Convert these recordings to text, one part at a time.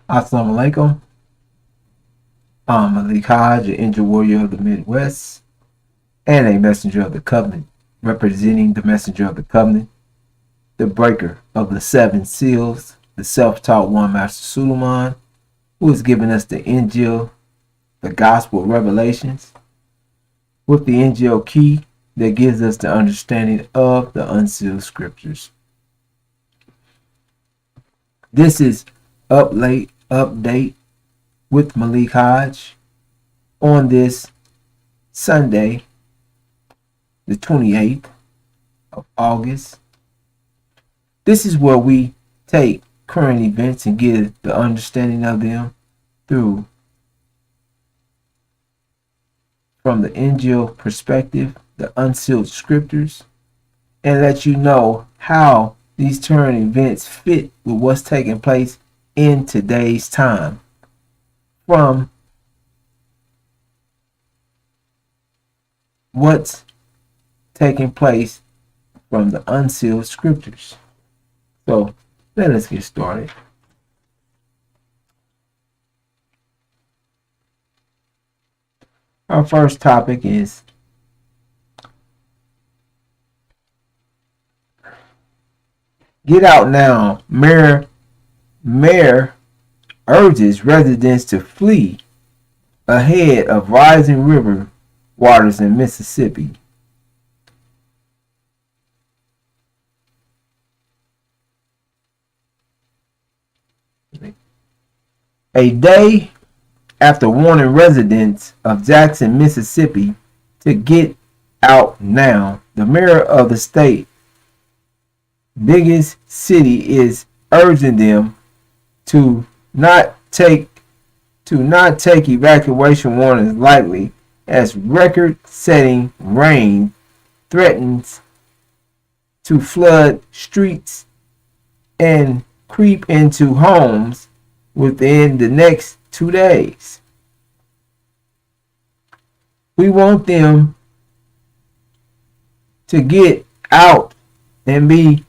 Assalamu alaikum. I'm Malik Hodge, an angel warrior of the Midwest and a messenger of the covenant, representing the messenger of the covenant, the breaker of the seven seals, the self-taught one, Master Suleiman, who has given us the Injil, the gospel revelations, with the Injil key that gives us the understanding of the unsealed scriptures. This is update with Malik Hodge on this Sunday, the 28th of August. This is where we take current events and give the understanding of them from the Injil perspective, the unsealed scriptures, and let you know how these current events fit with what's taking place in today's time from what's taking place from the unsealed scriptures. So let us get started. Our first topic is Get Out Now. Mayor urges residents to flee ahead of rising river waters in Mississippi. A day after warning residents of Jackson, Mississippi to get out now, the mayor of the state biggest city is urging them to not take evacuation warnings lightly as record-setting rain threatens to flood streets and creep into homes within the next 2 days. We want them to get out and be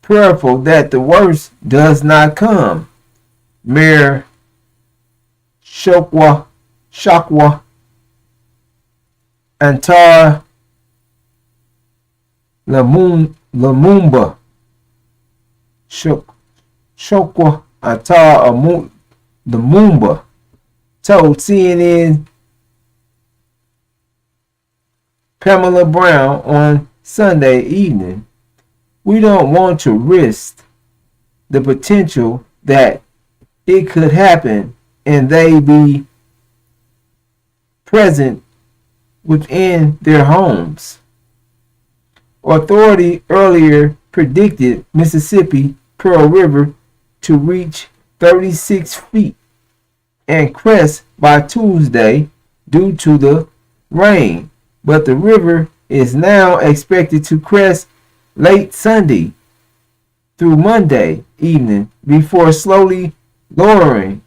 prayerful that the worst does not come. Mayor Shakwa Antar Lumumba Shakwa Antar Lumumba told CNN Pamela Brown on Sunday evening, "We don't want to risk the potential that it could happen and they be present within their homes." Authority earlier predicted Mississippi Pearl River to reach 36 feet and crest by Tuesday due to the rain, but the river is now expected to crest late Sunday through Monday evening before slowly lowering.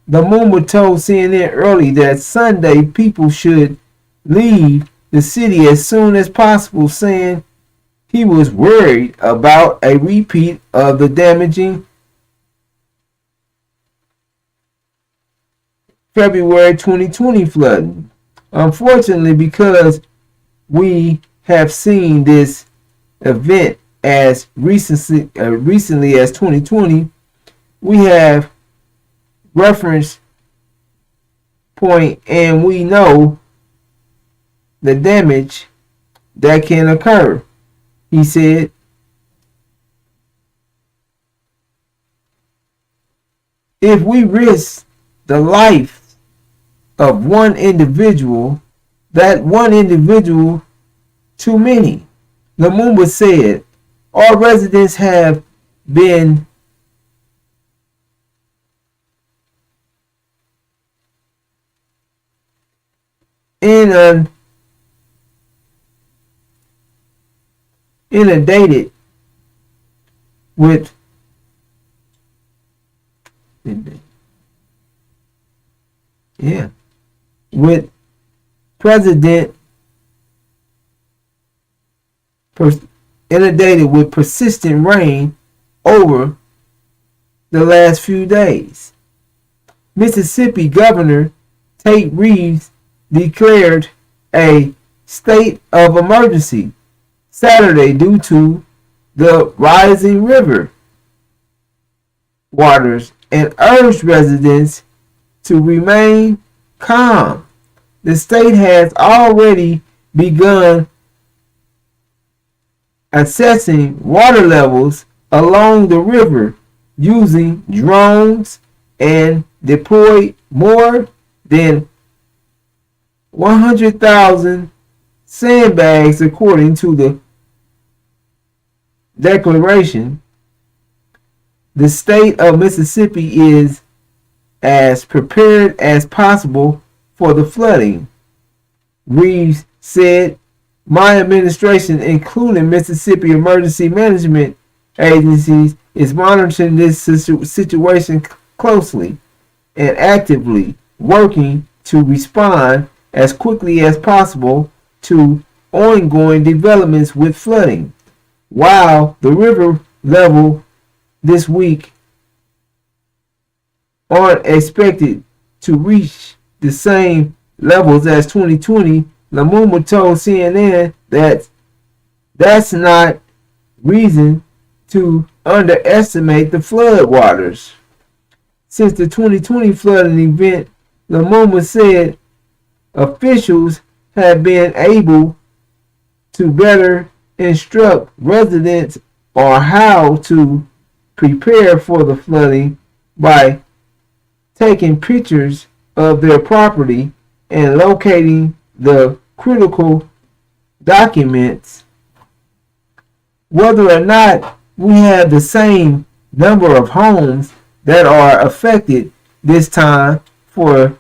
The Lumumba told CNN early that Sunday people should leave the city as soon as possible, saying he was worried about a repeat of the damaging February 2020 flooding. Unfortunately, because we have seen this event as recently as 2020, we have reference point and we know the damage that can occur. He said, "If we risk the life of one individual, that one individual too many." Lumumba said, "All residents have been inundated with with president inundated with persistent rain over the last few days. Mississippi Governor Tate Reeves declared a state of emergency Saturday due to the rising river waters and urged residents to remain calm. The state has already begun assessing water levels along the river using drones and deployed more than 100,000 sandbags according to the declaration. The state of Mississippi is as prepared as possible for the flooding, Reeves said. My administration, including Mississippi Emergency Management Agencies, is monitoring this situation closely and actively working to respond as quickly as possible to ongoing developments with flooding. While the river level this week aren't expected to reach the same levels as 2020, Lumumba told CNN that that's not reason to underestimate the flood waters. Since the 2020 flooding event, Lumumba said officials have been able to better instruct residents on how to prepare for the flooding by taking pictures of their property and locating the critical documents. Whether or not we have the same number of homes that are affected this time, for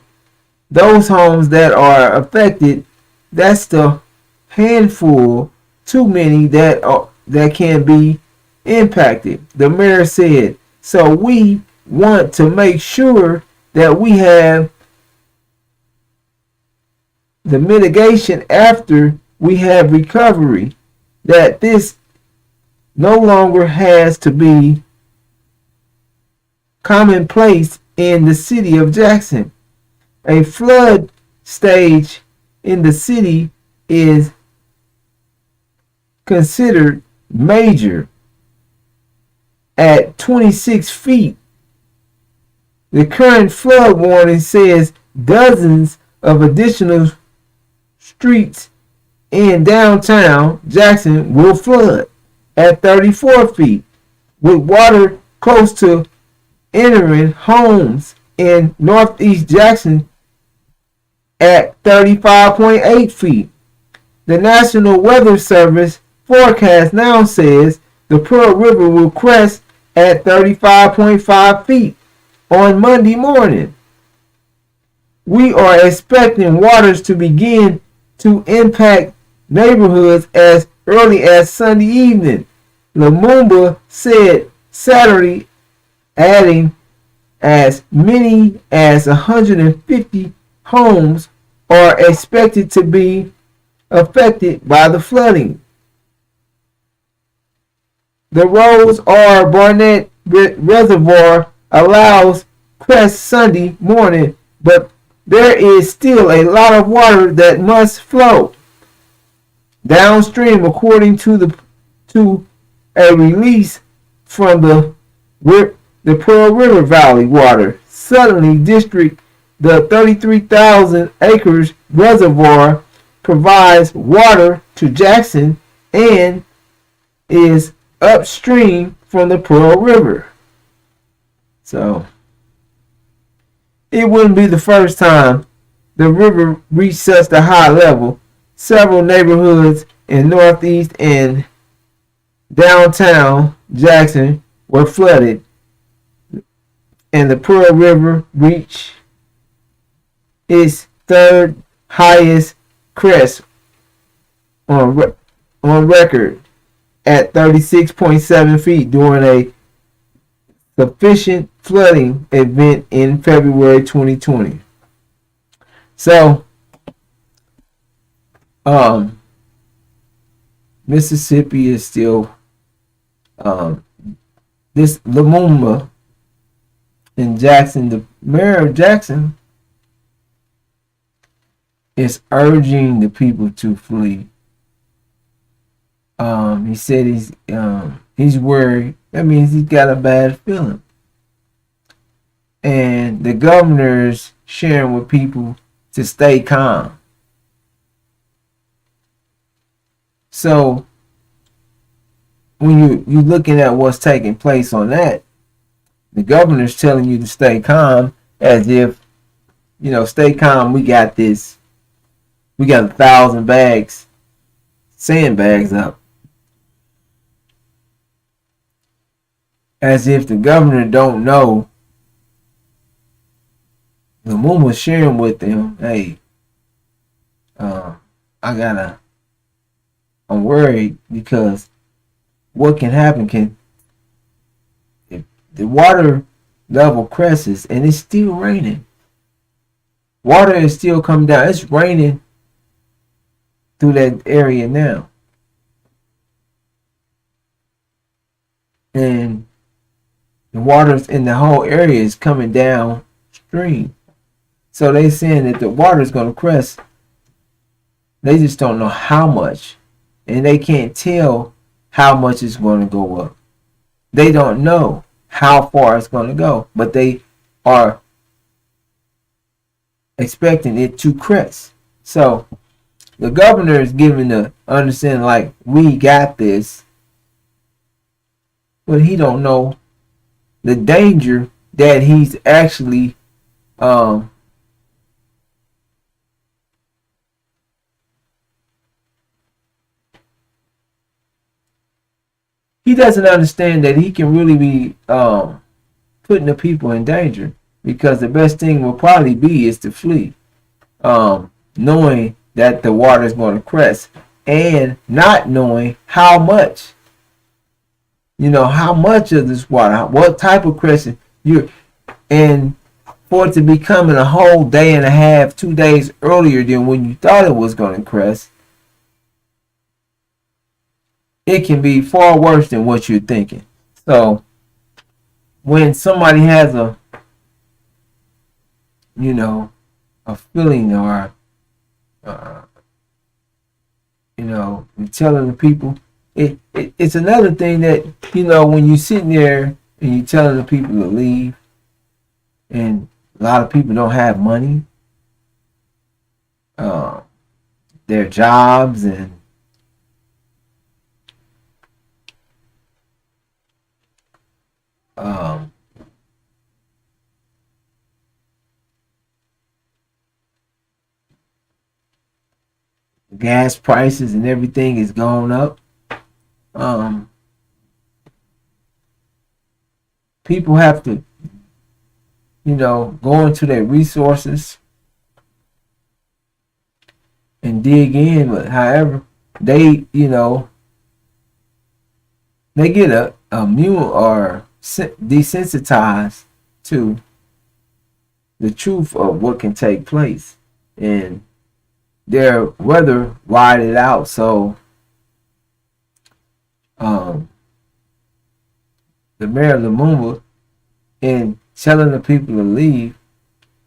those homes that are affected, that's the handful too many that can be impacted, the mayor said. So we want to make sure that we have the mitigation after we have recovery, that this no longer has to be commonplace in the city of Jackson. A flood stage in the city is considered major at 26 feet. The current flood warning says dozens of additional streets in downtown Jackson will flood at 34 feet, with water close to entering homes in northeast Jackson at 35.8 feet. The National Weather Service forecast now says the Pearl River will crest at 35.5 feet on Monday morning. We are expecting waters to begin to impact neighborhoods as early as Sunday evening, Lumumba said Saturday, adding as many as 150 homes are expected to be affected by the flooding. The Rose R. Barnett Reservoir allows crest Sunday morning, but there is still a lot of water that must flow downstream, according to a release from the Pearl River Valley Water Suddenly District. The 33,000 acres reservoir provides water to Jackson and is upstream from the Pearl River. So it wouldn't be the first time the river reached such a high level. Several neighborhoods in northeast and downtown Jackson were flooded, and the Pearl River reached its third highest crest on record at 36.7 feet during a sufficient flooding event in February 2020. So, Mississippi is still this Lumumba in Jackson, the mayor of Jackson is urging the people to flee. He said he's worried. That means he's got a bad feeling. And the governor's sharing with people to stay calm. So when you're looking at what's taking place on that, the governor's telling you to stay calm, as if, stay calm, we got this. We got 1,000 bags, sandbags up. As if the governor don't know. The moon was sharing with them, hey, I'm worried because what can happen if the water level crests and it's still raining. Water is still coming down. It's raining through that area now. And the water in the whole area is coming downstream. So they saying that the water is going to crest. They just don't know how much. And they can't tell how much it's going to go up. They don't know how far it's going to go. But they are expecting it to crest. So the governor is giving the understanding like, we got this. But he don't know the danger that he's actually he doesn't understand that he can really be putting the people in danger, because the best thing will probably be is to flee, knowing that the water is going to crest and not knowing how much. How much of this water, what type of crescent and for it to be coming a whole day and a half, 2 days earlier than when you thought it was going to crest, it can be far worse than what you're thinking. So when somebody has a feeling, or you're telling the people, it's another thing that, when you're sitting there and you're telling the people to leave, and a lot of people don't have money, their jobs, and gas prices and everything is going up. People have to, go into their resources and dig in. But however, they get immune or desensitized to the truth of what can take place, and they're rather ride it out. So the mayor of Lumumba, in telling the people to leave,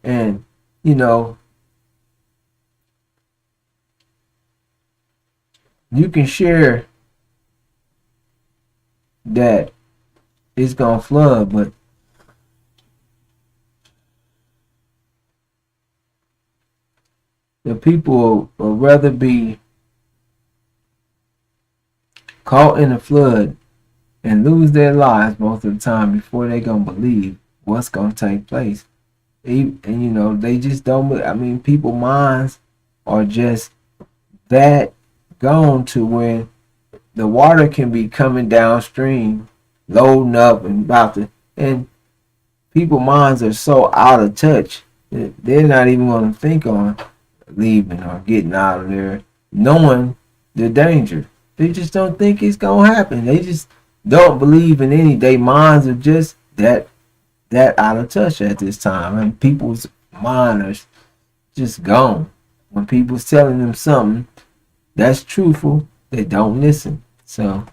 and you can share that it's gonna flood, but the people will rather be caught in a flood and lose their lives most of the time before they gonna believe what's gonna take place. And they just don't. I mean, people's minds are just that gone to when the water can be coming downstream, loading up and about to, and people's minds are so out of touch that they're not even going to think on leaving or getting out of there, knowing the danger. They just don't think it's going to happen. They just don't believe in any. Their minds are just that out of touch at this time, and people's minds are just gone. When people's telling them something that's truthful, they don't listen. So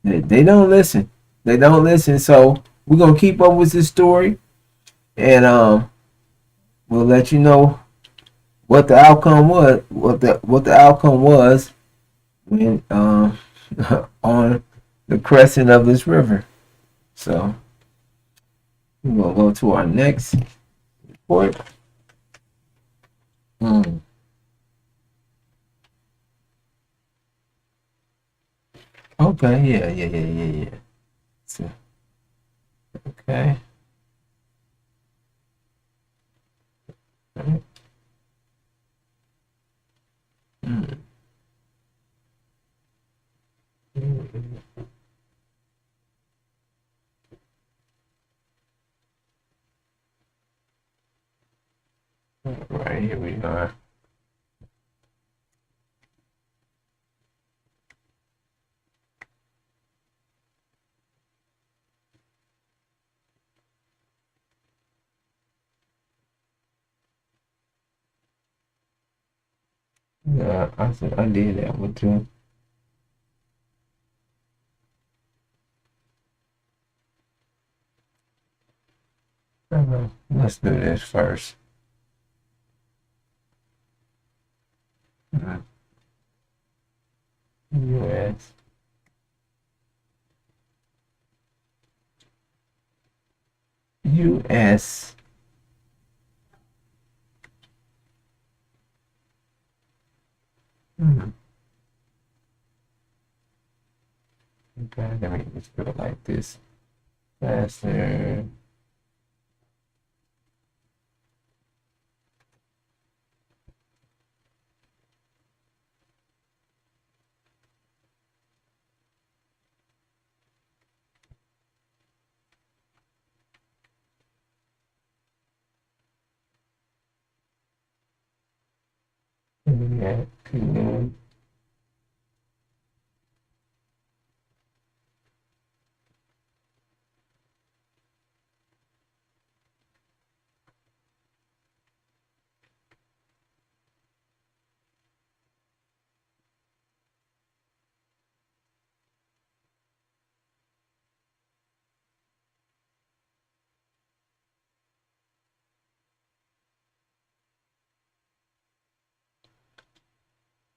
they don't listen. They don't listen. So we're gonna keep up with this story, and we'll let you know what the outcome was. What the outcome was when on the crescent of this river. So we're gonna go to our next report. Mm. Okay, yeah. So, okay. Mm. Right, here we are. Yeah, I did that one too. Let's do this first. U.S. U.S. Hmm. Okay, let me just put it like this. Faster. Yeah.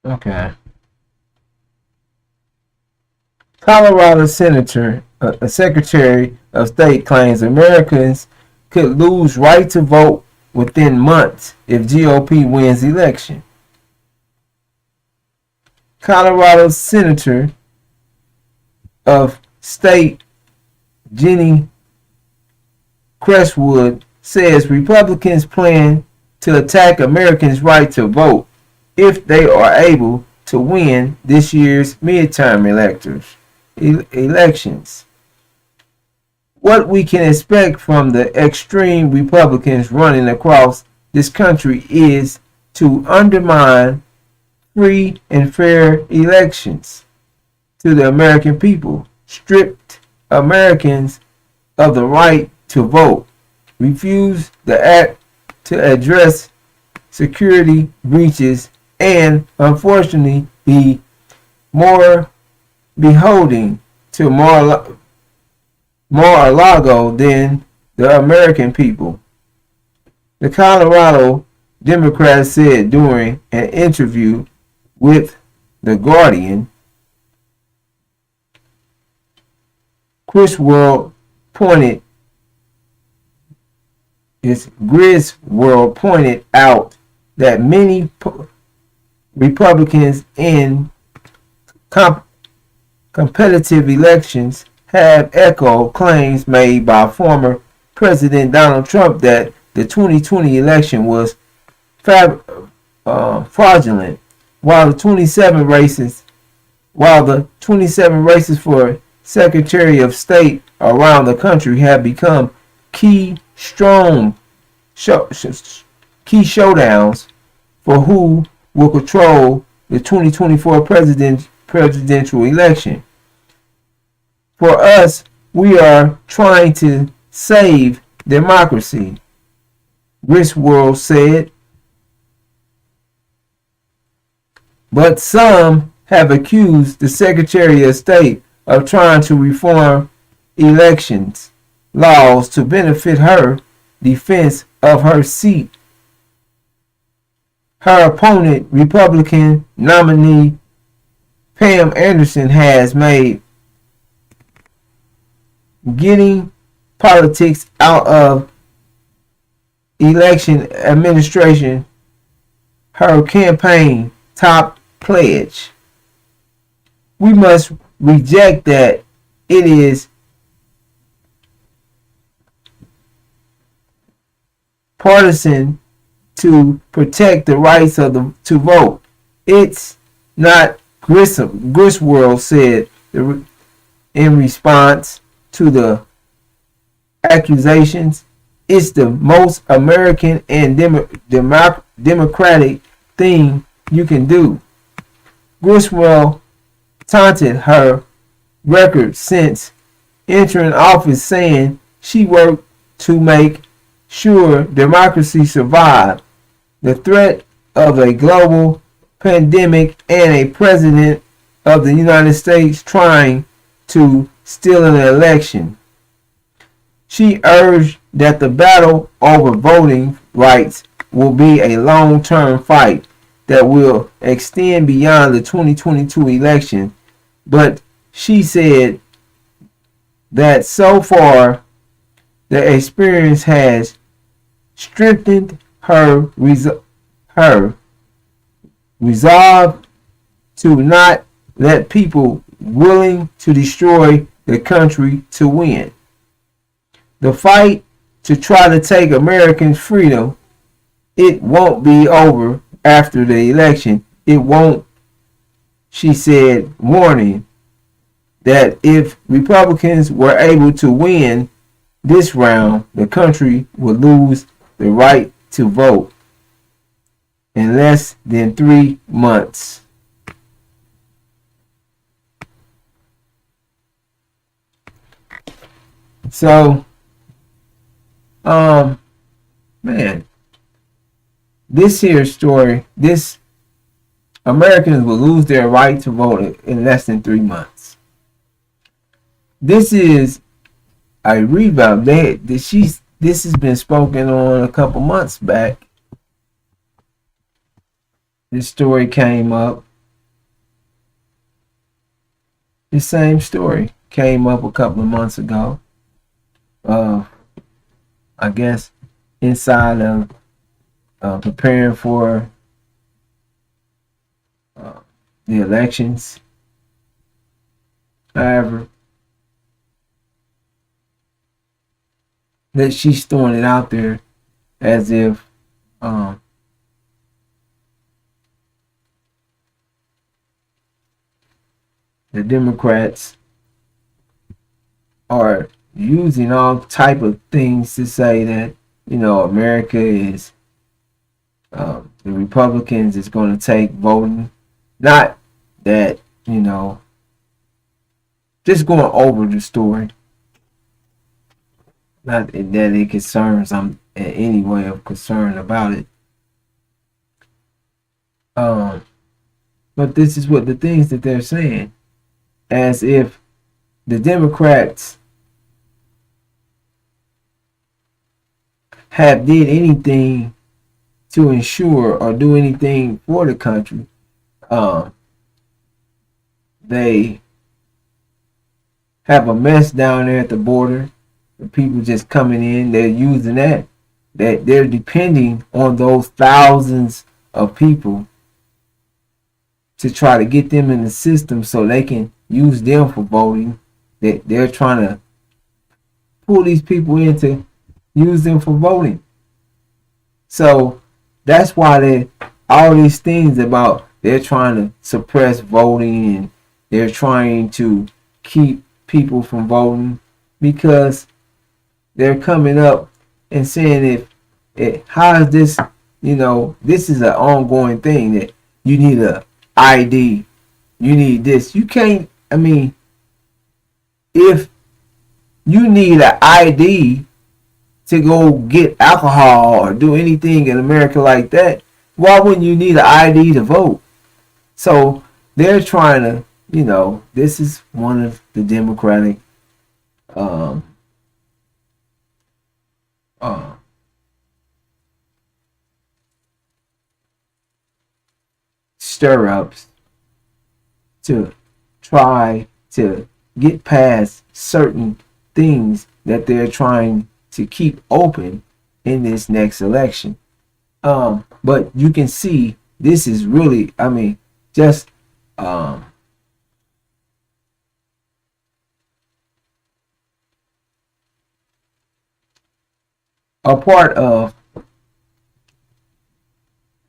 Okay. Colorado Senator, a Secretary of State claims Americans could lose right to vote within months if GOP wins election. Colorado Senator of State Jenny Crestwood says Republicans plan to attack Americans' right to vote if they are able to win this year's midterm elections. What we can expect from the extreme Republicans running across this country is to undermine free and fair elections to the American people, stripped Americans of the right to vote, refuse the act to address security breaches, and unfortunately be more beholden to Mar-a-Lago than the American people. The Colorado Democrat said during an interview with The Guardian. Griswold pointed out that many Republicans in competitive elections have echoed claims made by former President Donald Trump that the 2020 election was fraudulent, while the 27 races for Secretary of State around the country have become key showdowns for who will control the 2024 presidential election. For us, we are trying to save democracy, Griswold said. But some have accused the Secretary of State of trying to reform elections laws to benefit her defense of her seat. Her opponent, Republican nominee Pam Anderson, has made getting politics out of election administration her campaign top pledge. We must reject that it is partisan to protect the rights of the to vote. It's not Griswold said in response to the accusations. It's the most American and democratic thing you can do. Griswold taunted her record since entering office, saying she worked to make sure democracy survived the threat of a global pandemic and a president of the United States trying to steal an election. She urged that the battle over voting rights will be a long-term fight that will extend beyond the 2022 election, but she said that so far the experience has strengthened her resolve to not let people willing to destroy the country to win. The fight to try to take Americans' freedom, it won't be over after the election. It won't, she said, warning that if Republicans were able to win this round, the country would lose the right to vote in less than 3 months. So, man, this here story, this Americans will lose their right to vote in less than 3 months. This is a rebound. This has been spoken on a couple months back. This story came up. The same story came up a couple of months ago. I guess inside of preparing for the elections. However, that she's throwing it out there as if the Democrats are using all type of things to say that, you know, America is the Republicans is going to take voting. Not that, you know, just going over the story. Not that it concerns I'm in any way of concern about it. But this is what the things that they're saying, as if the Democrats have did anything to ensure or do anything for the country. They have a mess down there at the border. The people just coming in, they're using that they're depending on those thousands of people to try to get them in the system so they can use them for voting. They're trying to pull these people in to use them for voting. So that's why all these things about they're trying to suppress voting and they're trying to keep people from voting, because they're coming up and saying how is this, you know, this is an ongoing thing that you need a ID, you need this. You can't, I mean, if you need an ID to go get alcohol or do anything in America like that, why wouldn't you need an ID to vote? So they're trying to, you know, this is one of the Democratic stir-ups to try to get past certain things that they're trying to keep open in this next election. But you can see this is really, I mean, just a part of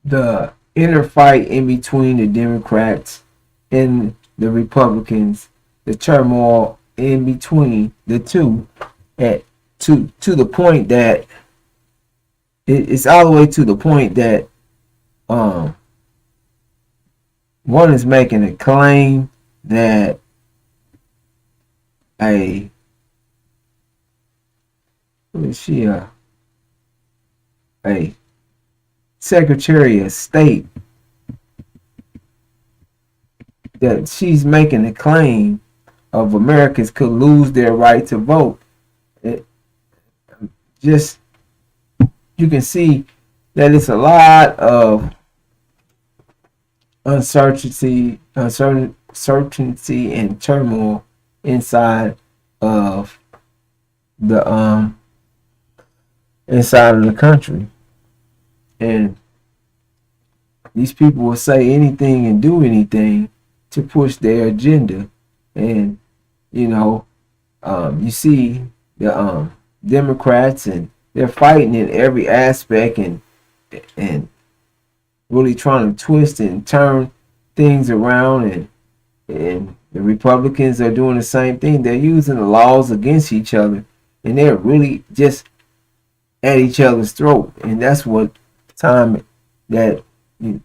the inner fight in between the Democrats and the Republicans, the turmoil in between the two, at to the point that it's all the way to the point that one is making a claim that a who is she a Secretary of State, that she's making a claim of Americans could lose their right to vote. It just, you can see that it's a lot of uncertainty and turmoil inside of the country. And these people will say anything and do anything to push their agenda. And, you know, you see the Democrats, and they're fighting in every aspect and really trying to twist and turn things around. And the Republicans are doing the same thing. They're using the laws against each other, and they're really just at each other's throat. And that's what time that the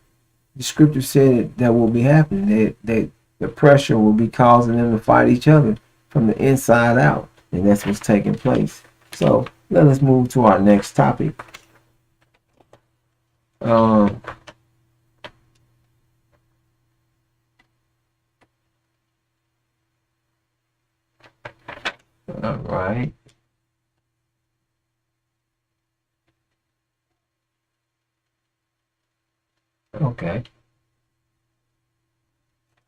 scripture said that will be happening. That the pressure will be causing them to fight each other from the inside out, and that's what's taking place. So let us move to our next topic. All right. Okay.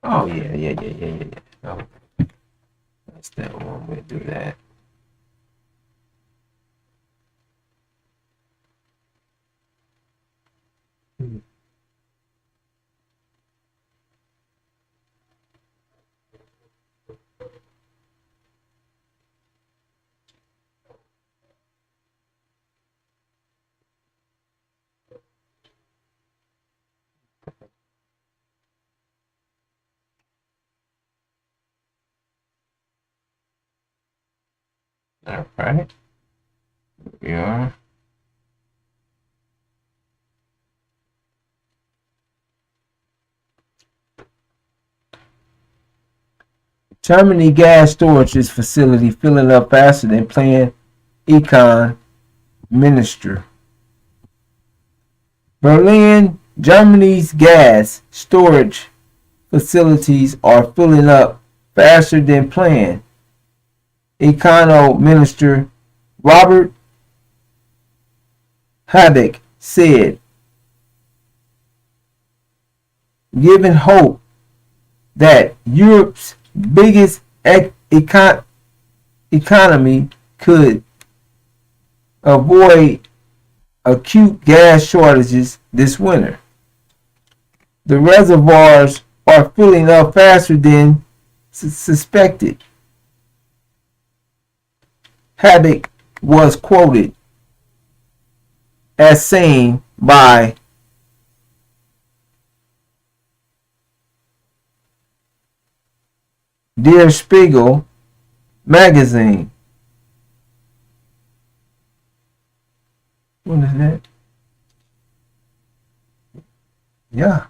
Oh yeah. Oh, that's that one. We'll do that. All right. Here we are. Germany gas storage facility filling up faster than planned, econ minister. Berlin, Germany's gas storage facilities are filling up faster than planned. Econo Minister Robert Habeck said, giving hope that Europe's biggest economy could avoid acute gas shortages this winter. The reservoirs are filling up faster than suspected. Habeck was quoted as saying by Der Spiegel magazine. What is that? Yeah.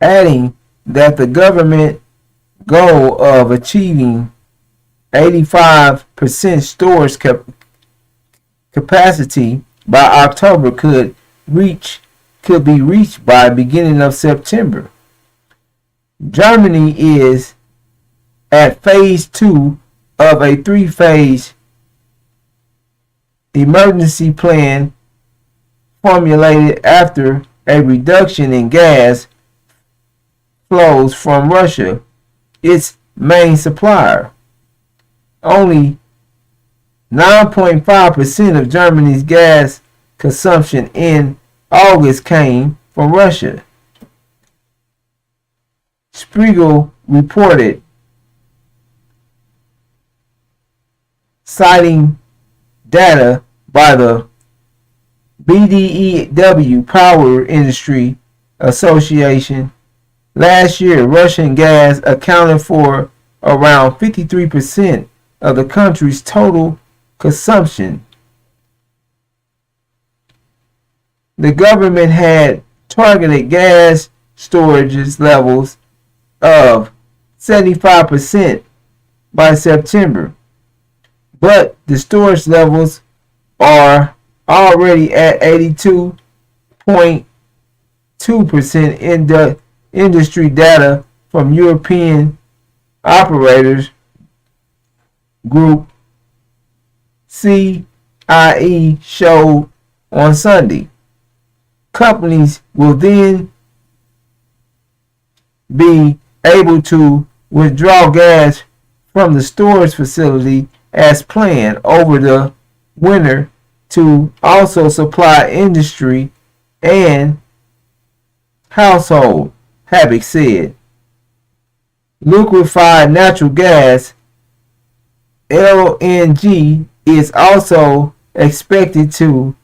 Adding that the government goal of achieving 85% storage capacity by October could be reached by beginning of September. Germany is at phase 2 of a 3-phase emergency plan formulated after a reduction in gas flows from Russia, its main supplier. Only 9.5% of Germany's gas consumption in August came from Russia. Spiegel reported, citing data by the BDEW Power Industry Association. Last year, Russian gas accounted for around 53% of the country's total consumption. The government had targeted gas storage levels of 75% by September, but the storage levels are already at 82.2% in the industry data from European Operators Group CIE showed on Sunday. Companies will then be able to withdraw gas from the storage facility as planned over the winter to also supply industry and household, Habig said. Liquefied natural gas, LNG, is also expected to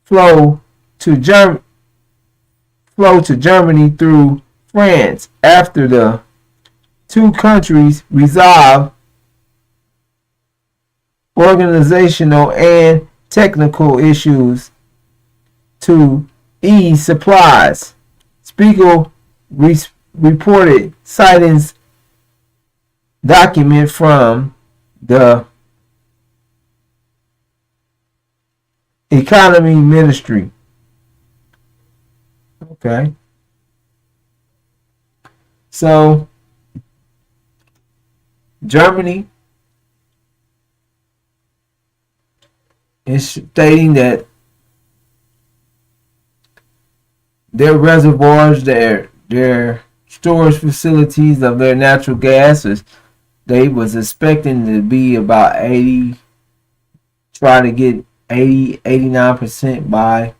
flow to Germany through France after the two countries resolve organizational and technical issues to ease supplies. Spiegel reported, citing document from the Economy Ministry. Okay. So, Germany is stating that their reservoirs, their storage facilities of their natural gas, they was expecting to be about 80, try to get 89% by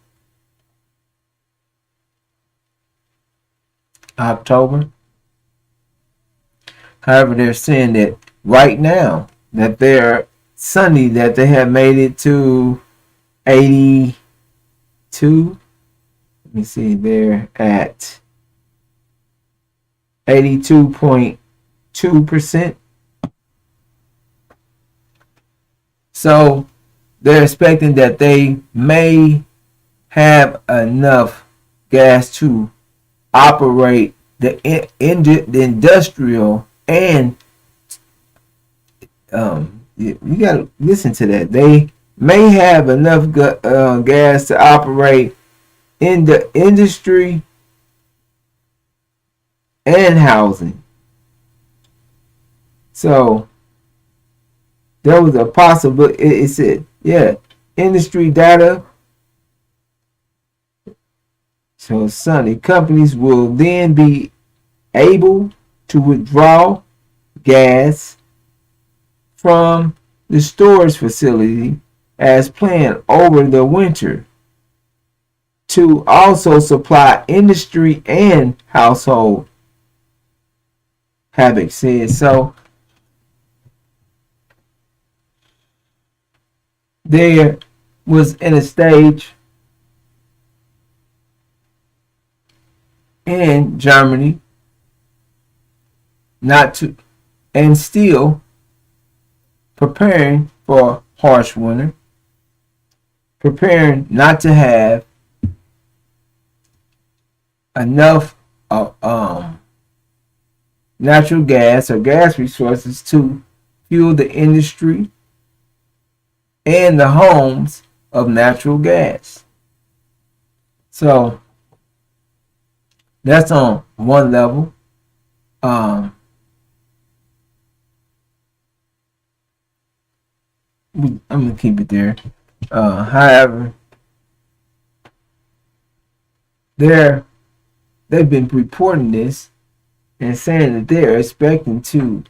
October. However, they're saying that right now that they're Sunday that they have made it to 82. Let me see, they're at 82.2%. So they're expecting that they may have enough gas to operate the industrial and you gotta listen to that. They may have enough gas to operate in the industry and housing. So there was a possibility. It said, yeah, industry data. So Sunday, companies will then be able to withdraw gas from the storage facility as planned over the winter to also supply industry and household, Habig said. So there was in a stage in Germany not to, and still preparing for harsh winter, preparing not to have enough natural gas or gas resources to fuel the industry and the homes of natural gas. So that's on one level. I'm gonna keep it there. However, they've been reporting this and saying that they're expecting to,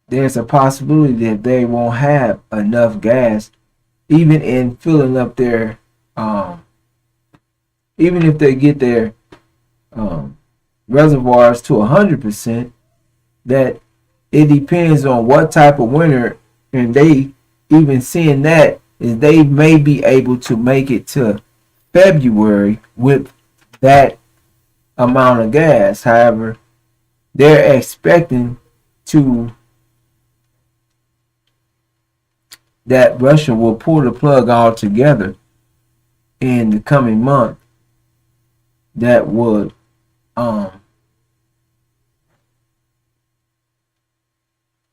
there's a possibility that they won't have enough gas, even in filling up their, even if they get their um, reservoirs to 100%, that it depends on what type of winter, and they even seeing that is they may be able to make it to February with that amount of gas. However, they're expecting to that Russia will pull the plug altogether in the coming month. That would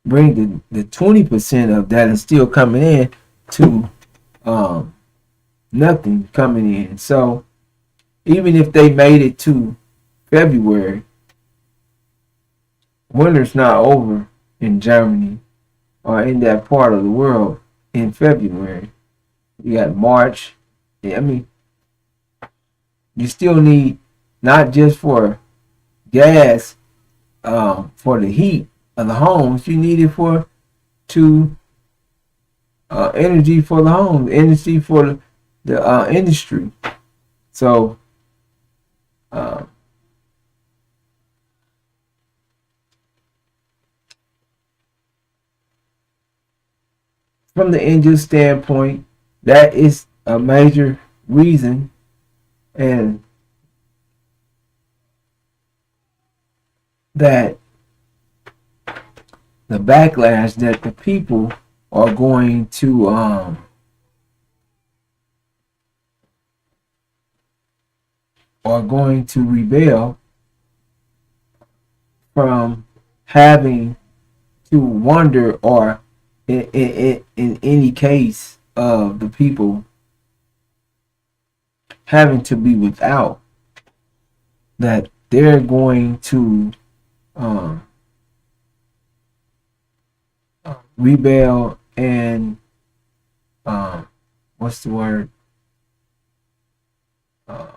bring the 20% of that is still coming in to um, nothing coming in. So even if they made it to February, winter's not over in Germany or in that part of the world in February. You got March. I mean, you still need not just for gas, for the heat of the homes. You need it for to energy for the home, energy for the industry. So uh, from the end standpoint, that is a major reason, and that the backlash that the people are going to rebel from having to wonder, or in any case of the people having to be without, that they're going to um, rebel and what's the word? Uh,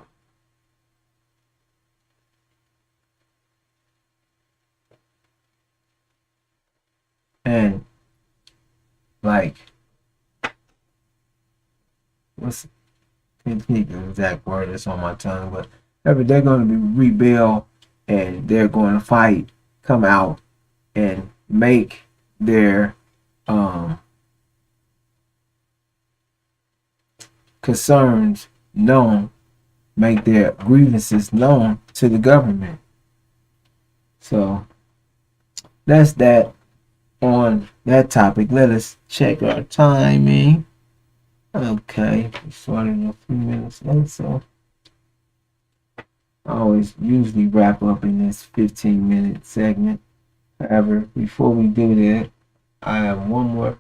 and like what's the exact word that's on my tongue, but they're going to be rebel, and they're going to fight, come out, and make their concerns known, make their grievances known to the government. So that's that on that topic. Let us check our timing. Okay, we started a few minutes late, so I always usually wrap up in this 15-minute segment. However, before we do that, I have one more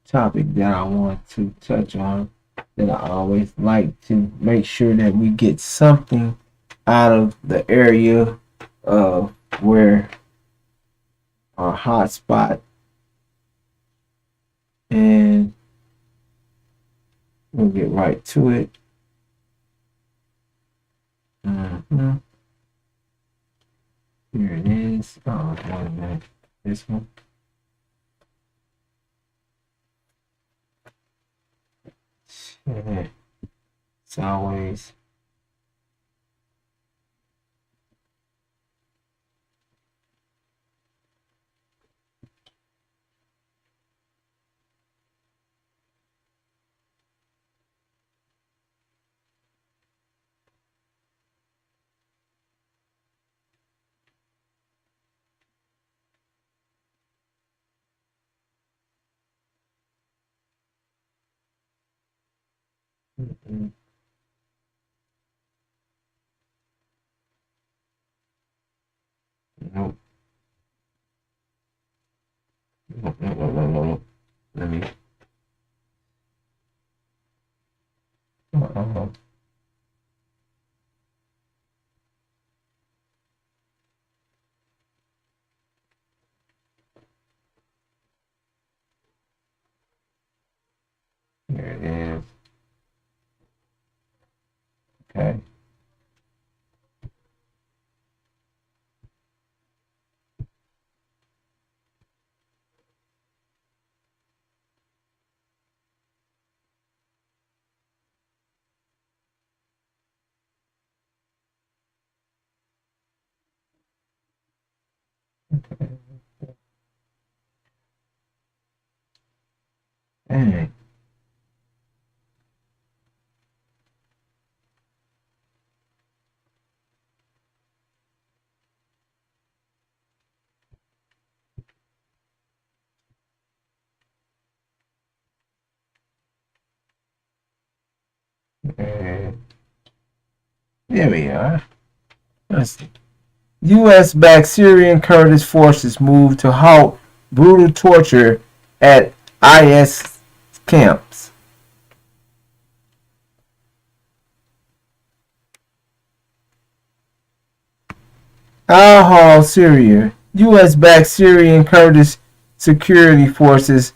topic that I want to touch on, that I always like to make sure that we get something out of the area of where our hot spot, and we'll get right to it. Mm-hmm. Here it is. Oh, 1 minute. This one. Yeah. It's always mm-mm. Nope. Nope, nope, nope, nope, nope. Let me. Uh-oh. Here it is. Okay. Dang. And there we are. Let's see. U.S.-backed Syrian Kurdish forces moved to halt brutal torture at IS camps. Al-Hol, Syria. U.S.-backed Syrian Kurdish security forces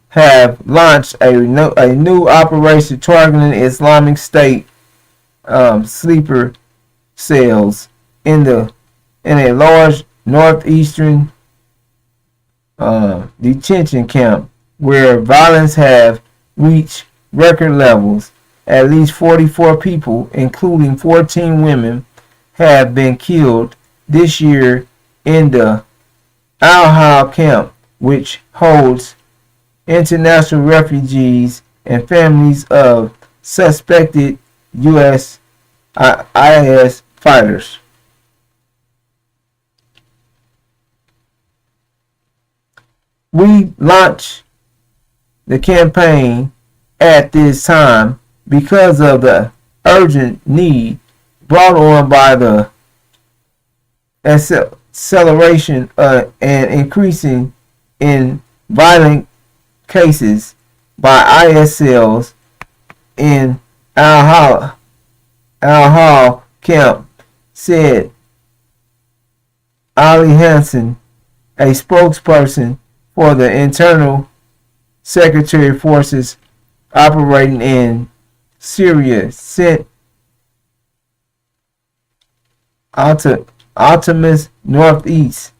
have launched a new operation targeting Islamic State sleeper cells in a large northeastern detention camp where violence have reached record levels. At least 44 people, including 14 women, have been killed this year in the Al-Hol camp, which holds international refugees and families of suspected U.S. IS fighters. We launched the campaign at this time because of the urgent need brought on by the acceleration and increasing in violent cases by IS cells in Al-Hol camp, said Ali Hansen, a spokesperson for the Internal Secretary Forces operating in Syria, sent Optimus Northeast.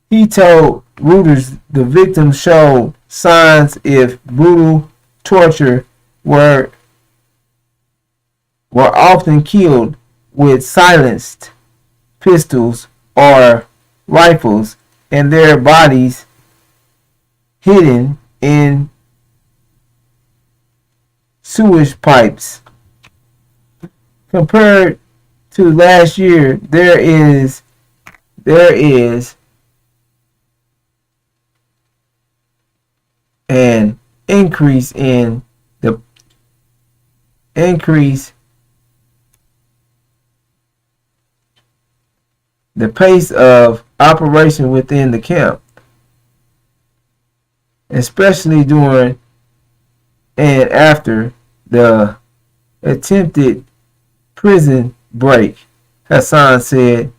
He told Reuters the victims showed signs if brutal torture were often killed with silenced pistols or rifles and their bodies hidden in sewage pipes. Compared to last year, there is an increase in the pace of operation within the camp, especially during and after the attempted prison break, Hassan said.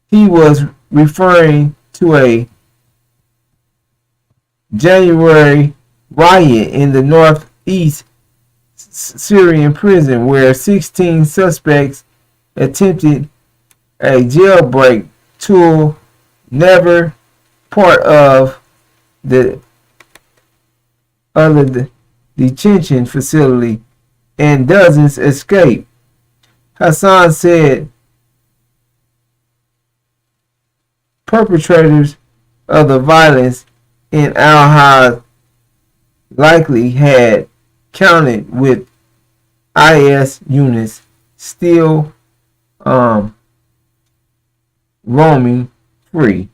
He was referring to a January riot in the northeast Syrian prison where 16 suspects attempted a jailbreak tool, never part of the other detention facility, and dozens escaped. Hassan said perpetrators of the violence in Al-Hol likely had counted with IS units still roaming free.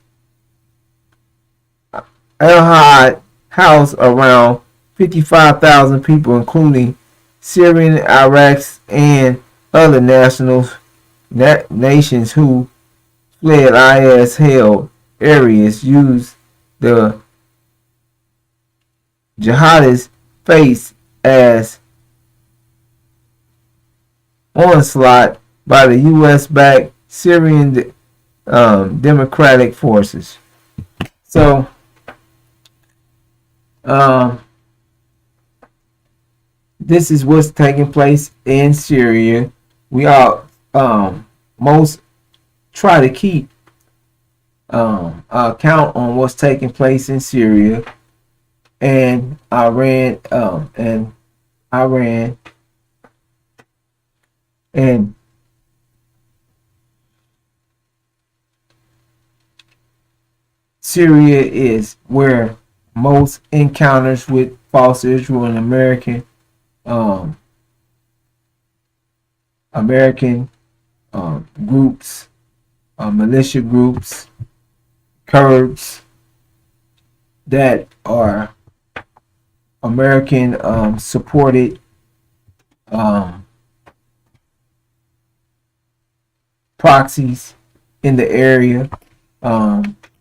Al-Hol housed around 55,000 people, including Syrian, Iraqis, and other nations who fled IS-held areas, used the jihadists face as onslaught by the U.S.-backed Syrian Democratic Forces. So, this is what's taking place in Syria. We all most try to keep count on what's taking place in Syria and Iran Syria is where most encounters with false Israel and um, American groups, militia groups, Kurds that are American supported um, proxies in the area.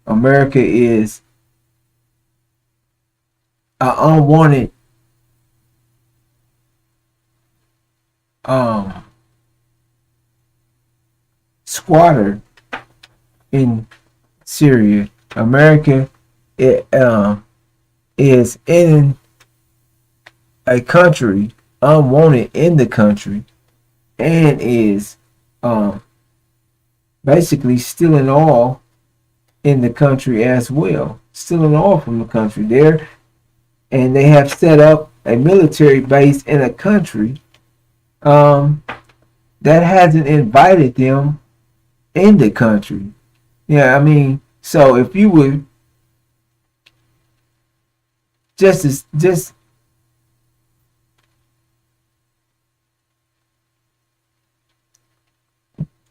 America is an unwanted squatter in Syria. America is in a country, unwanted in the country, and is basically stealing oil in the country as well. Stealing oil from the country there. And they have set up a military base in a country that hasn't invited them in the country. Yeah, I mean, so if you would just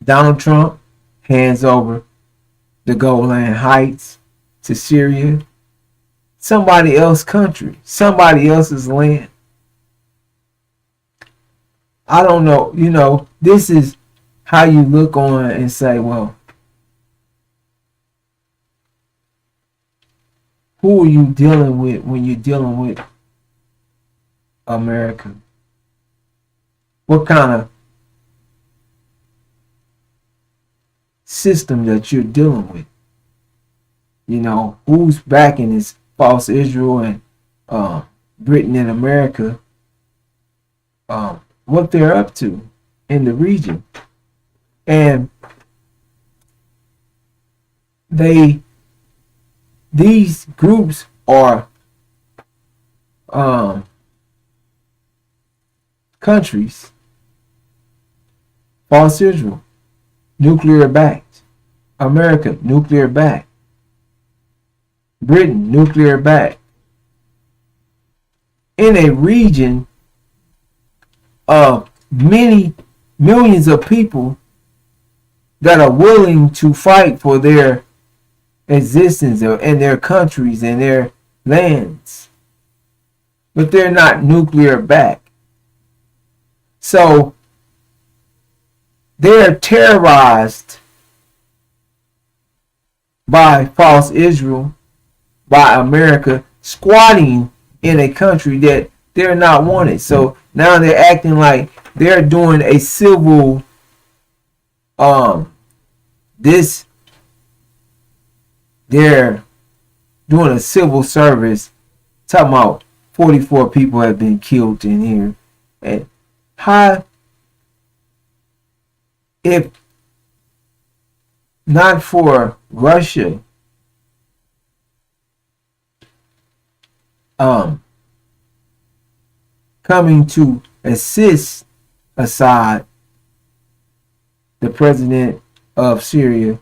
Donald Trump hands over the Golan Heights to Syria, somebody else's country, somebody else's land. I don't know, this is how you look on and say, well, who are you dealing with when you're dealing with America? What kind of system that you're dealing with? Who's backing this false Israel and Britain and America, what they're up to in the region. And these groups are countries. False Israel, nuclear backed. America, nuclear backed. Britain, nuclear backed. In a region of many millions of people that are willing to fight for their existence and their countries and their lands. But they're not nuclear backed. So they're terrorized by false Israel, by America, squatting in a country that they're not wanted. So now they're acting like they're doing a civil they're doing a civil service, talking about 44 people have been killed in here. And how, if not for Russia coming to assist Assad, the president of Syria,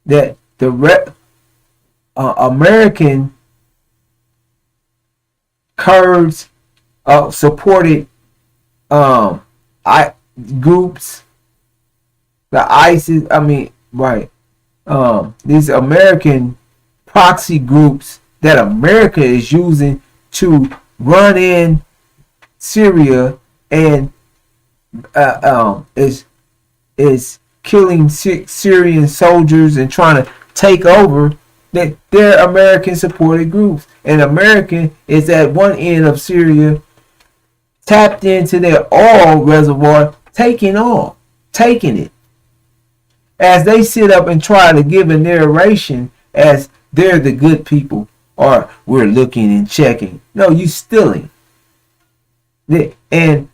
that the American Kurds supported groups, the ISIS, these American proxy groups that America is using to run in Syria and is killing Syrian soldiers and trying to take over. That they're American supported groups, and America is at one end of Syria, tapped into their oil reservoir, taking it, as they sit up and try to give a narration as they're the good people, or we're looking and checking. No, you stealing. And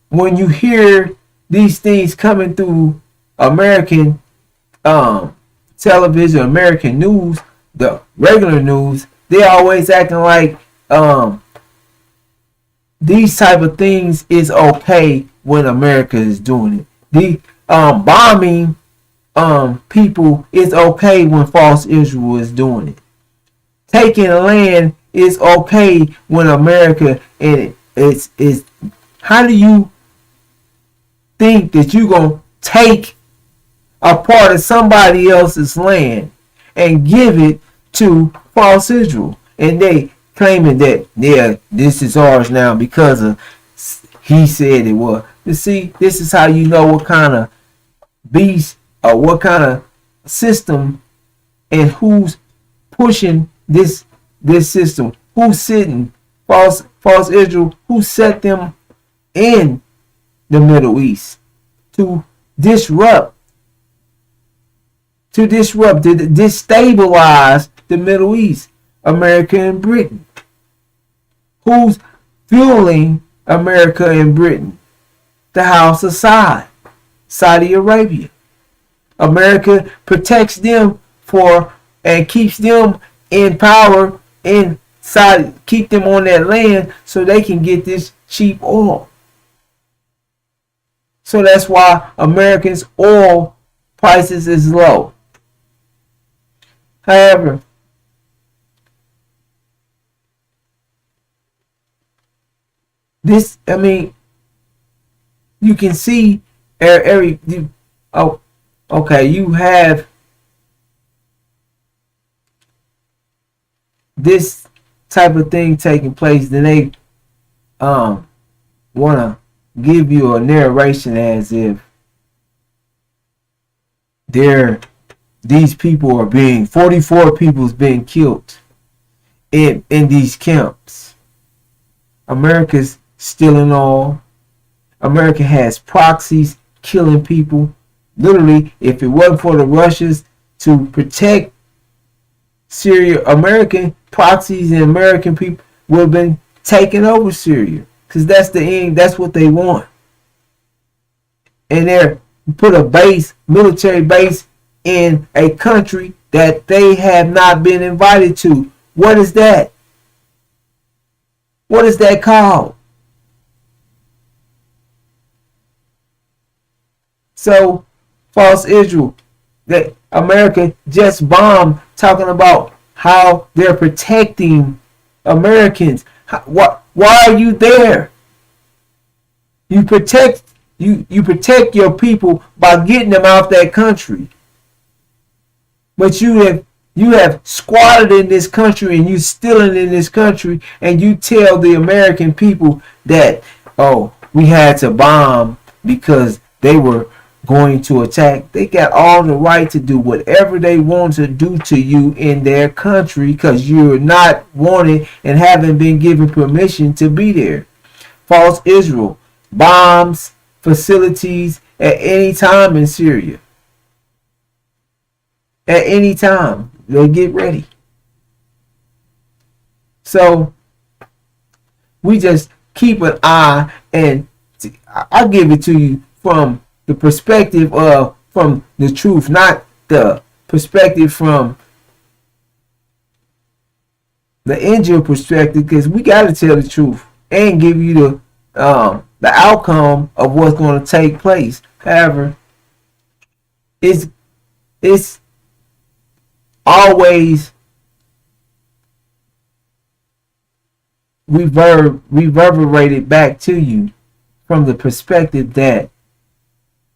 when you hear these things coming through American television, American news, the regular news, they're always acting like these type of things is okay when America is doing it. The bombing people is okay when false Israel is doing it. taking land is okay when America, and it's how do you think that you're gonna take a part of somebody else's land and give it to false Israel, and they claiming that, yeah, this is ours now because of he said it was. You see, this is how you know what kind of beast or what kind of system and who's pushing this system, who's sitting false Israel, who set them in the Middle East to disrupt, to destabilize the Middle East, America and Britain. Who's fueling America and Britain? The House of Saudi Arabia. America protects them for and keeps them in power in Saudi, keep them on that land so they can get this cheap oil. So that's why Americans' oil prices is low. However, this, I mean, you can see okay, you have this type of thing taking place, then they want to give you a narration as if these people are being 44 people's being killed in these camps. America's stealing all. America has proxies killing people. Literally, if it wasn't for the Russians to protect Syria, American proxies and American people would have been taking over Syria, because that's the end. That's what they want. And they're put a base, military base, in a country that they have not been invited to. What is that? What is that called? So, false Israel, that America just bombed, talking about how they're protecting Americans. Why are you there? You protect your people by getting them out that country. But you have squatted in this country and you stealing in this country, and you tell the American people that, oh, we had to bomb because they were going to attack. They got all the right to do whatever they want to do to you in their country, because you're not wanted and haven't been given permission to be there. False Israel bombs facilities at any time in Syria. At any time, they get ready. So we just keep an eye, and I'll give it to you from the perspective of, from the truth, not the perspective from the injured perspective, because we got to tell the truth and give you the outcome of what's going to take place. However, it's always reverberated back to you from the perspective that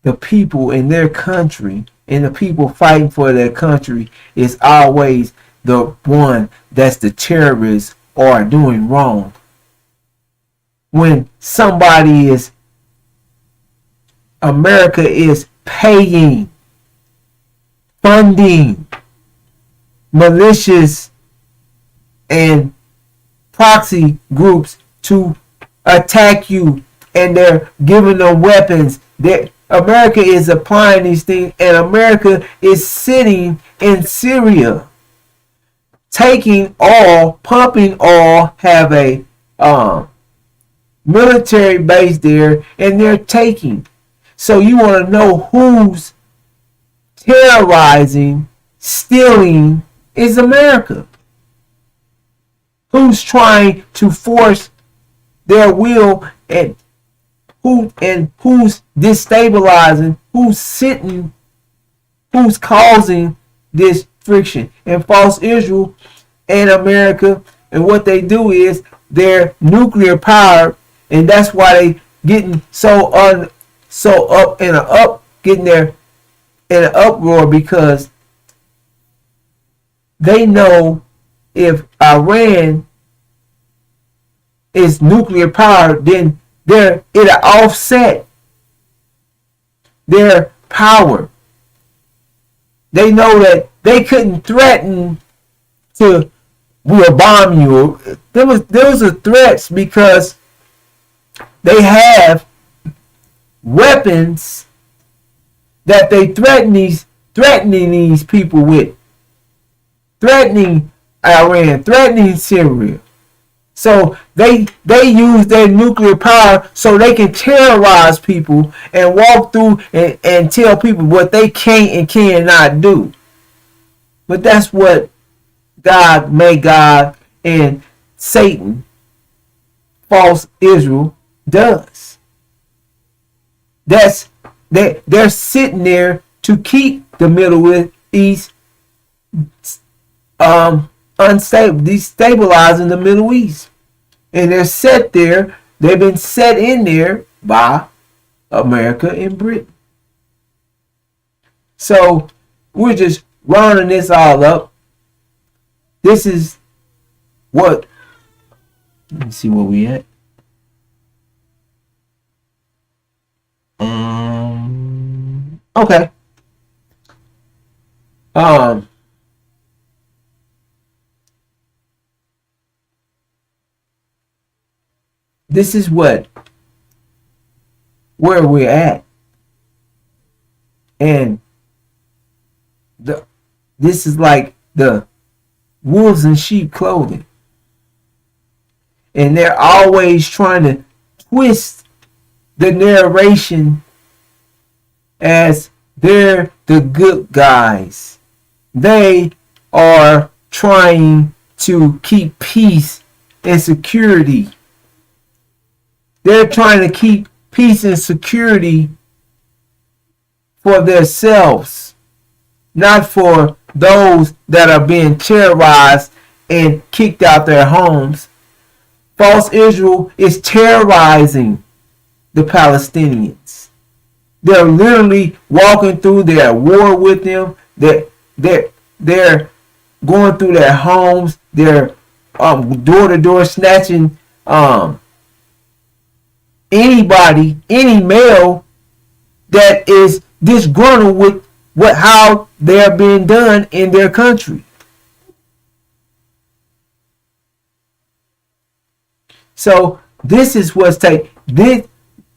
the people in their country and the people fighting for their country is always the one that's the terrorists or doing wrong. When somebody is, America is paying, funding militias and proxy groups to attack you, and they're giving them weapons. America is applying these things, and America is sitting in Syria, taking oil, pumping oil, have a military base there, and they're taking. So you want to know who's terrorizing, stealing, is America. Who's trying to force their will, and who's destabilizing, who's causing this friction. And false Israel in America, and what they do is they're nuclear powered, and that's why they getting so up in a up getting there in an uproar, because they know if Iran is nuclear powered, then it'll offset their power. They know that they couldn't threaten to we'll bomb you. Those are threats because they have weapons that they threatening these people with, threatening Iran, threatening Syria. So they use their nuclear power so they can terrorize people and walk through and tell people what they can't and cannot do. But that's what God and Satan, false Israel, does. They're sitting there to keep the Middle East unstable, destabilizing the Middle East. And they're set there, they've been set in there by America and Britain. So we're just rounding this all up. This is what, let me see where we at. Okay. This is where we're at, and this is like the wolves in sheep clothing, and they're always trying to twist the narration as they're the good guys. They are trying to keep peace and security. They're trying to keep peace and security for themselves, not for those that are being terrorized and kicked out their homes. False Israel is terrorizing the Palestinians. They're literally walking through, they're at war with them. They're going through their homes. They're door to door snatching anybody, any male that is disgruntled with how they're being done in their country. So this is what's taking.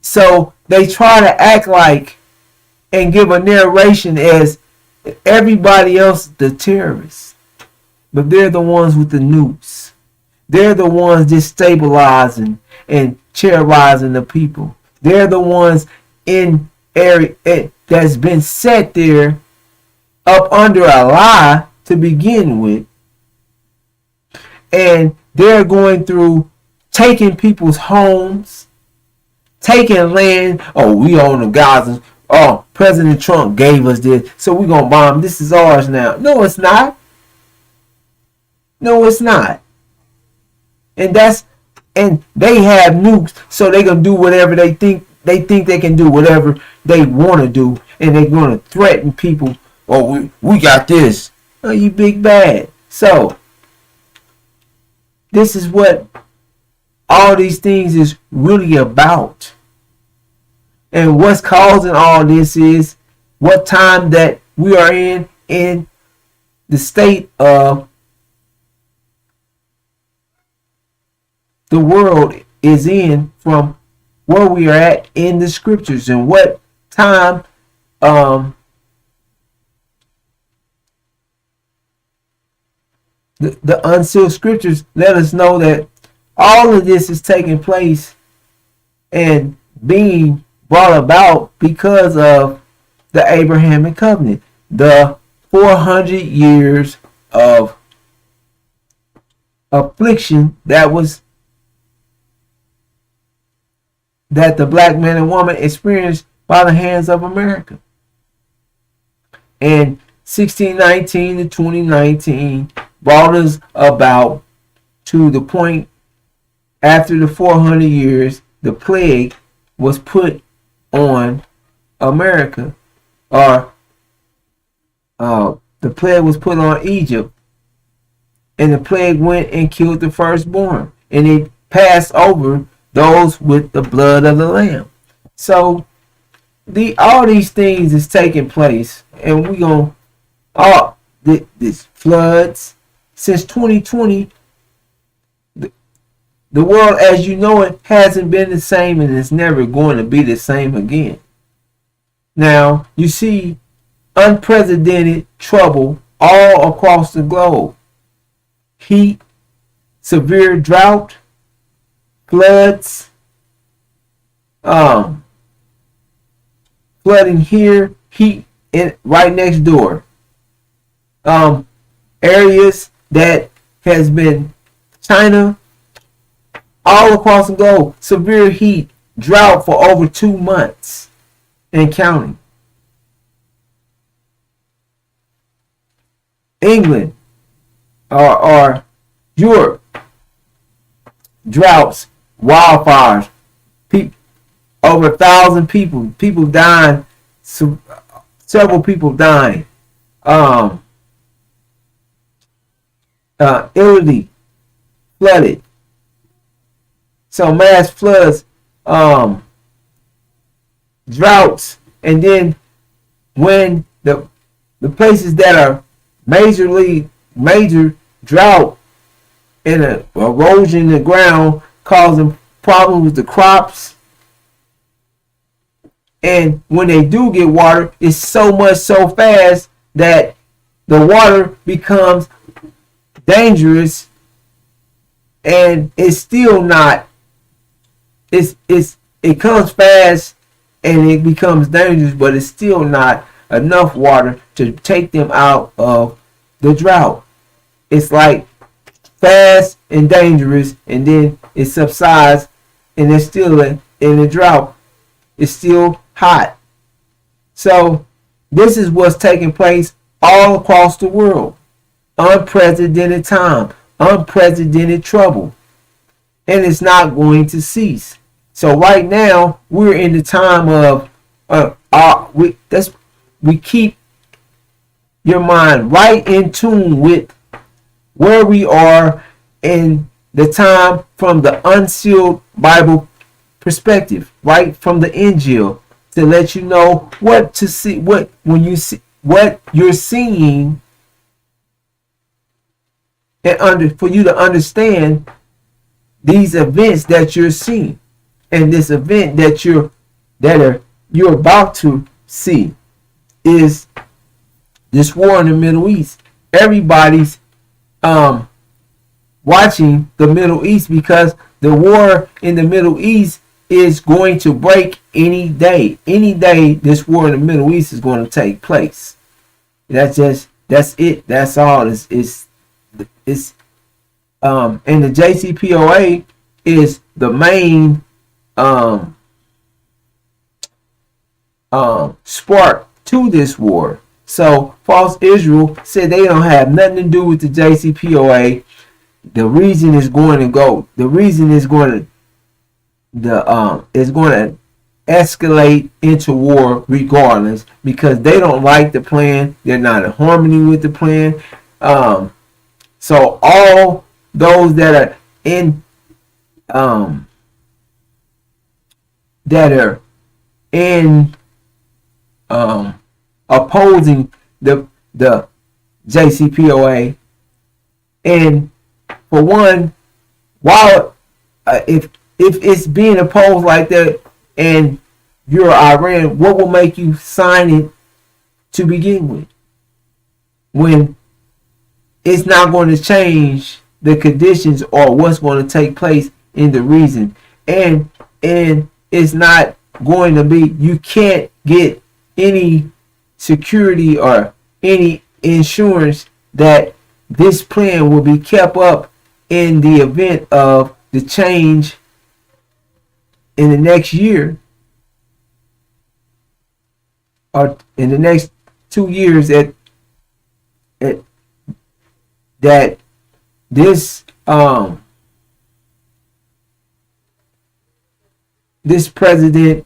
So they try to act like and give a narration as everybody else the terrorists, but they're the ones with the nukes. They're the ones destabilizing and terrorizing the people. They're the ones in area that's been set there up under a lie to begin with, and they're going through taking people's homes, taking land. Oh, we own the Gaza. Oh, President Trump gave us this, so we're gonna bomb. This is ours now. No, it's not. No, it's not. And they have nukes, so they gonna do whatever they think they can do, whatever they want to do, and they're gonna threaten people. Oh, we got this. Oh, you big bad. So this is what all these things is really about. And what's causing all this is what time that we are in the state of the world is in, from where we are at in the scriptures, and what time the unsealed scriptures let us know that all of this is taking place and being brought about because of the Abrahamic covenant, the 400 years of affliction that the black man and woman experienced by the hands of America. And 1619 to 2019, brought us about to the point after the 400 years the plague was put on America, or the plague was put on Egypt, and the plague went and killed the firstborn, and it passed over those with the blood of the Lamb. So all these things is taking place, and we gonna this floods since 2020. The world as you know it hasn't been the same, and it's never going to be the same again. Now you see unprecedented trouble all across the globe. Heat, severe drought, floods, flooding here, heat right next door. Areas that has been China, all across the globe, severe heat, drought for over 2 months and counting. England or Europe, droughts, wildfires, over 1,000 people dying, several people dying. Italy flooded. So mass floods, droughts, and then when the places that are major drought and erosion in the ground causing problems with the crops, and when they do get water, it's so much so fast that the water becomes dangerous, and it's still not. It comes fast and it becomes dangerous, but it's still not enough water to take them out of the drought. It's like fast and dangerous, and then it subsides, and it's still in the drought. It's still hot. So this is what's taking place all across the world. Unprecedented time, unprecedented trouble, and it's not going to cease. So right now we're in the time of we keep your mind right in tune with where we are in the time from the unsealed Bible perspective, right from the Injil, to let you know what to see, what you're seeing, and for you to understand these events that you're seeing, and this event that you're about to see is this war in the Middle East. Everybody's watching the Middle East because the war in the Middle East is going to break any day. Any day this war in the Middle East is going to take place. That's it. That's all. It's and the JCPOA is the main spark to this war. So false Israel said they don't have nothing to do with the JCPOA. The reason is going to escalate into war regardless, because they don't like the plan. They're not in harmony with the plan. So all those that are in opposing the JCPOA, and for one, while if it's being opposed like that and you're Iran, what will make you sign it to begin with when it's not going to change the conditions or what's going to take place in the region, and it's not going to be, you can't get any security or any insurance that this plan will be kept up in the event of the change in the next year or in the next 2 years that that this this president,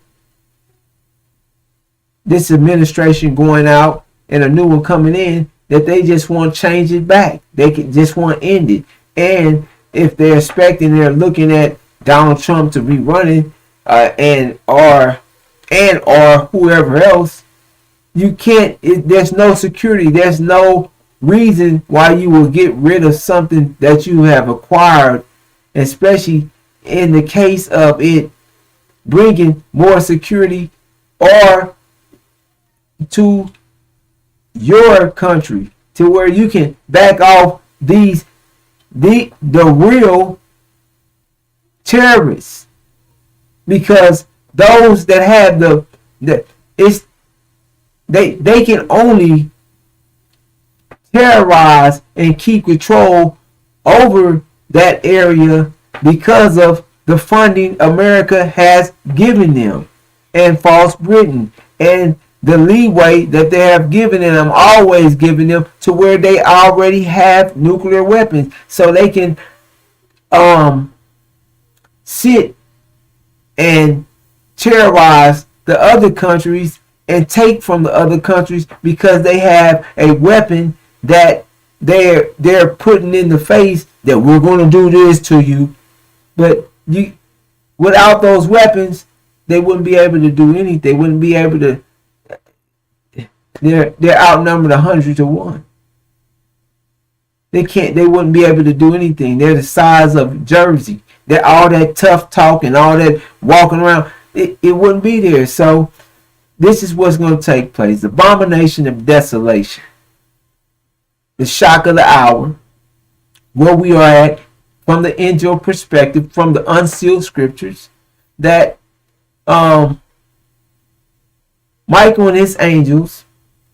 this administration going out and a new one coming in, that they just want to change it back. They just want to end it. And if they're expecting, they're looking at Donald Trump to be running, and or whoever else, you can't. There's no security. There's no reason why you will get rid of something that you have acquired, especially in the case of it bringing more security or to your country, to where you can back off the real terrorists, because those that have they can only terrorize and keep control over that area because of the funding America has given them, and false Britain, and the leeway that they have given them, always given them, to where they already have nuclear weapons, so they can sit and terrorize the other countries and take from the other countries, because they have a weapon that they're putting in the face that we're going to do this to you. But without those weapons, they wouldn't be able to do anything. They wouldn't be able to. They're outnumbered 100-1. They wouldn't be able to do anything. They're the size of Jersey. They're all that tough talk and all that walking around. It wouldn't be there. So this is what's going to take place. The abomination of desolation. The shock of the hour. Where we are at from the angel perspective, from the unsealed scriptures, that Michael and his angels,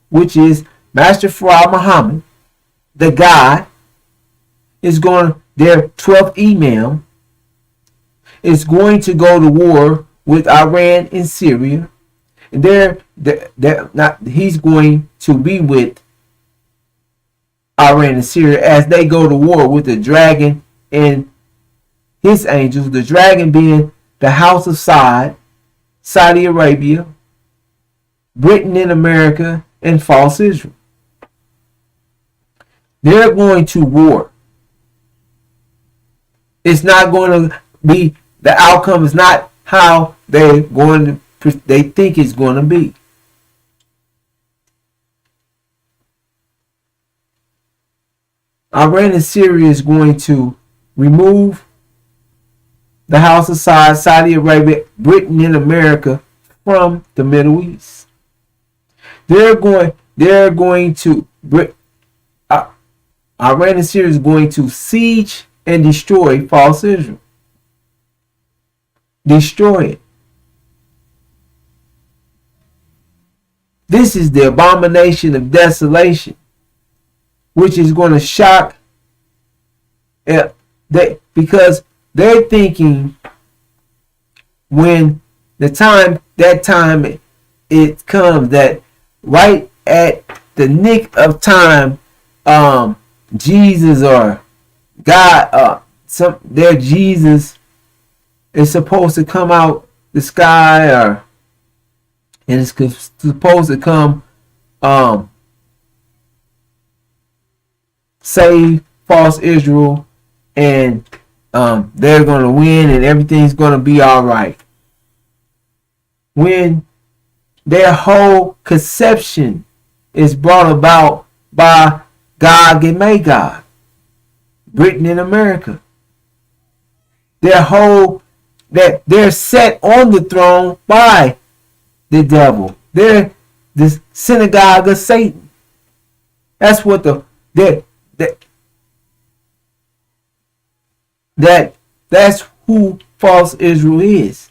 which is Master Farah Muhammad, the God, is going, their 12th Imam, is going to go to war with Iran and Syria. And he's going to be with Iran and Syria as they go to war with the dragon and his angels. The dragon being the House of Saudi Arabia, Britain and America, and false Israel. They're going to war. It's not going to be, the outcome is not how they think it's going to be. Iran and Syria is going to remove the House of Saudi Arabia, Britain and America from the Middle East. They're going to Iran and Syria is going to siege and destroy false Israel. Destroy it. This is the abomination of desolation, which is going to shock because they're thinking when that time it comes, that right at the nick of time, Jesus or God, their Jesus is supposed to come out the sky, and it's supposed to come save false Israel, and they're going to win and everything's going to be all right. When their whole conception is brought about by Gog and Magog, Britain and America. They're set on the throne by the devil. They're the synagogue of Satan. That's what that's who false Israel is.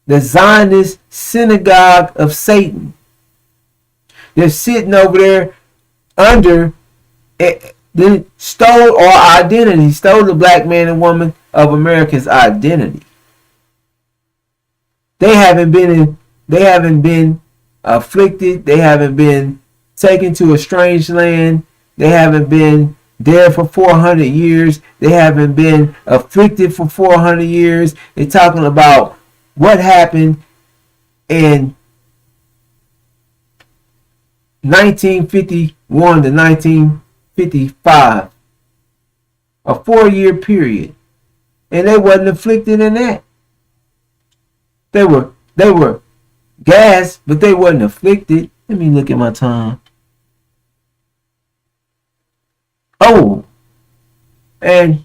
The Zionist synagogue of Satan. They're sitting over there under stole our identity, stole the black man and woman of America's identity. They haven't been afflicted. They haven't been taken to a strange land. They haven't been dead for 400 years. They haven't been afflicted for 400 years. They're talking about what happened in 1951 to 1955, a 4-year period, and they wasn't afflicted in that. They were gassed, but they wasn't afflicted. Let me look at my time. Oh, and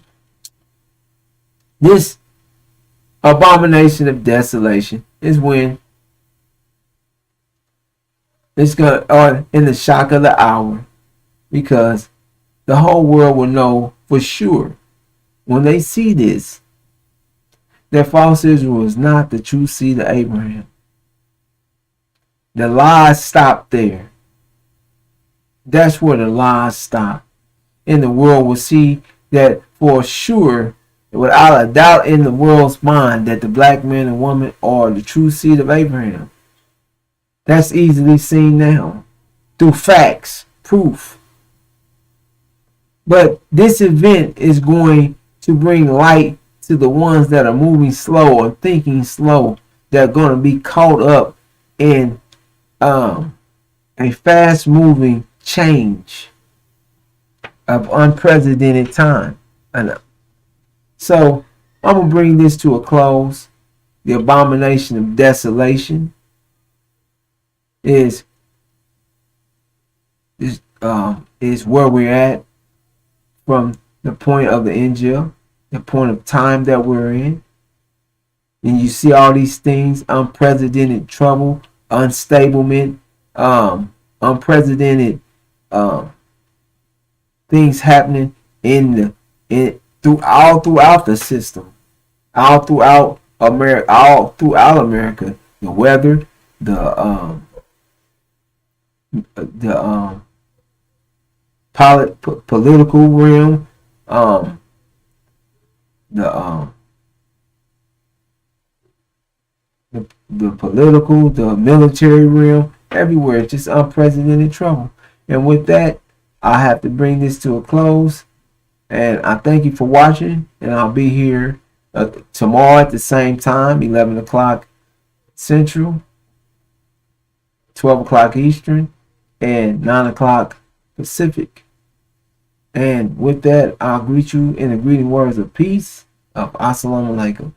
this abomination of desolation is when it's going to, in the shock of the hour, because the whole world will know for sure when they see this that false Israel is not the true seed of Abraham. The lies stop there. That's where the lies stop. And the world will see that for sure, without a doubt in the world's mind, that the black man and woman are the true seed of Abraham. That's easily seen now through facts, proof. But this event is going to bring light to the ones that are moving slow or thinking slow, that are going to be caught up in a fast moving change of unprecedented time. So I'm going to bring this to a close. The abomination of desolation is where we're at from the point of the Injil, the point of time that we're in. And you see all these things: unprecedented trouble, unstablement, unprecedented things happening throughout the system, all throughout America. The weather, the political realm, the political, the military realm, everywhere. Just unprecedented trouble. And with that, I have to bring this to a close. And I thank you for watching. And I'll be here tomorrow at the same time, 11 o'clock Central, 12 o'clock Eastern, and 9 o'clock Pacific. And with that, I'll greet you in the greeting words of peace, of Assalamu Alaikum.